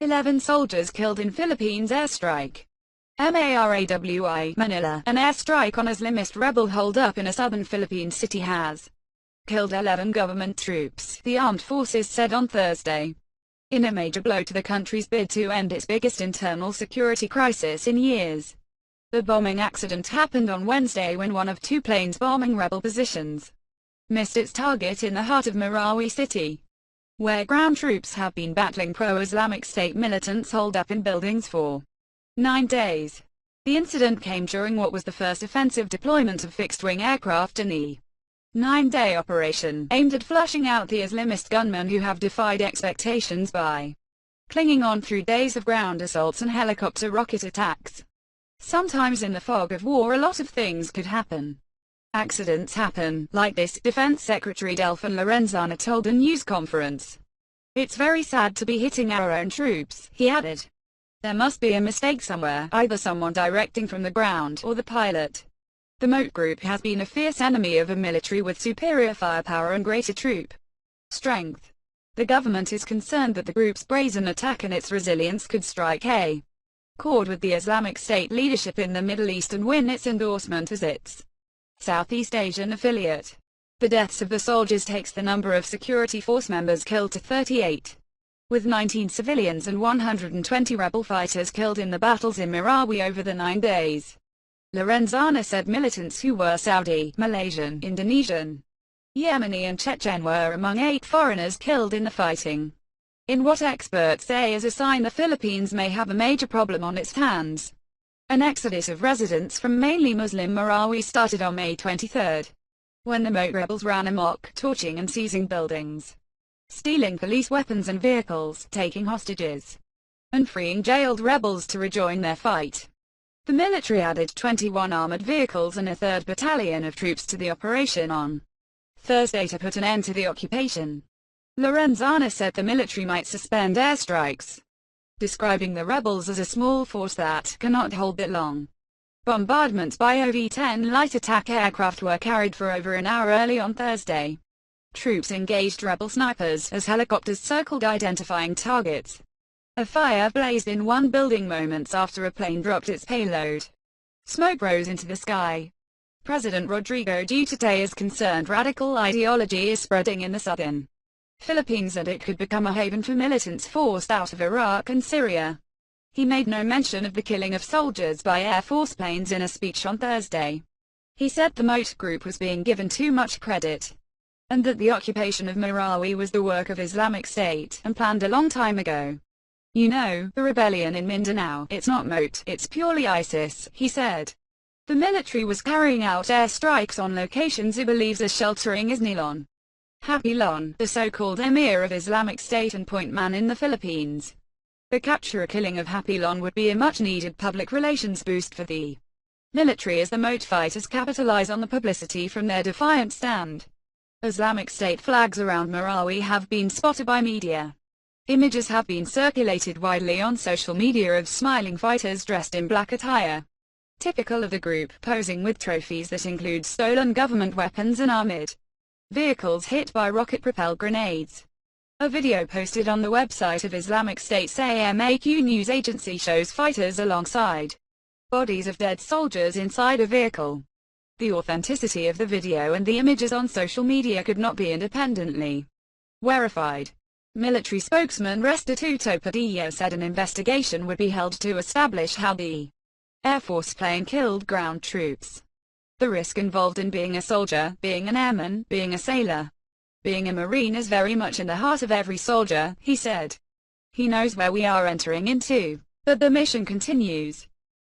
11 soldiers killed in Philippines airstrike. Marawi, Manila, an airstrike on Islamist rebel hold-up in a southern Philippine city has killed 11 government troops, the armed forces said on Thursday, in a major blow to the country's bid to end its biggest internal security crisis in years. The bombing accident happened on Wednesday when one of two planes bombing rebel positions missed its target in the heart of Marawi City, where ground troops have been battling pro-Islamic state militants holed up in buildings for 9 days. The incident came during what was the first offensive deployment of fixed-wing aircraft in the 9-day operation, aimed at flushing out the Islamist gunmen who have defied expectations by clinging on through days of ground assaults and helicopter rocket attacks. Sometimes in the fog of war a lot of things could happen. Accidents happen, like this, Defense Secretary Delfin Lorenzana told a news conference. It's very sad to be hitting our own troops, he added. There must be a mistake somewhere, either someone directing from the ground, or the pilot. The Moat Group has been a fierce enemy of a military with superior firepower and greater troop strength. The government is concerned that the group's brazen attack and its resilience could strike a chord with the Islamic State leadership in the Middle East and win its endorsement as its Southeast Asian affiliate. The deaths of the soldiers takes the number of security force members killed to 38. With 19 civilians and 120 rebel fighters killed in the battles in Marawi over the 9 days. Lorenzana said militants who were Saudi, Malaysian, Indonesian, Yemeni and Chechen were among 8 foreigners killed in the fighting, in what experts say is a sign the Philippines may have a major problem on its hands. An exodus of residents from mainly Muslim Marawi started on May 23, when the Moat rebels ran amok, torching and seizing buildings, stealing police weapons and vehicles, taking hostages, and freeing jailed rebels to rejoin their fight. The military added 21 armored vehicles and a 3rd battalion of troops to the operation on Thursday to put an end to the occupation. Lorenzana said the military might suspend airstrikes, describing the rebels as a small force that cannot hold it long. Bombardments by OV-10 light attack aircraft were carried for over an hour early on Thursday. Troops engaged rebel snipers as helicopters circled identifying targets. A fire blazed in one building moments after a plane dropped its payload. Smoke rose into the sky. President Rodrigo Duterte is concerned radical ideology is spreading in the southern Philippines and it could become a haven for militants forced out of Iraq and Syria. He made no mention of the killing of soldiers by Air Force planes in a speech on Thursday. He said the Moat Group was being given too much credit, and that the occupation of Marawi was the work of Islamic State, and planned a long time ago. You know, the rebellion in Mindanao, it's not Moat, it's purely ISIS, he said. The military was carrying out airstrikes on locations it believes are sheltering Isnilon, Hapilon, the so-called emir of Islamic State and point man in the Philippines. The capture or killing of Hapilon would be a much-needed public relations boost for the military as the Moat fighters capitalize on the publicity from their defiant stand. Islamic State flags around Marawi have been spotted by media. Images have been circulated widely on social media of smiling fighters dressed in black attire, typical of the group, posing with trophies that include stolen government weapons and armored vehicles hit by rocket-propelled grenades. A video posted on the website of Islamic State's AMAQ news agency shows fighters alongside bodies of dead soldiers inside a vehicle. The authenticity of the video and the images on social media could not be independently verified. Military spokesman Restituto Padilla said an investigation would be held to establish how the Air Force plane killed ground troops. The risk involved in being a soldier, being an airman, being a sailor, being a Marine is very much in the heart of every soldier, he said. He knows where we are entering into, but the mission continues.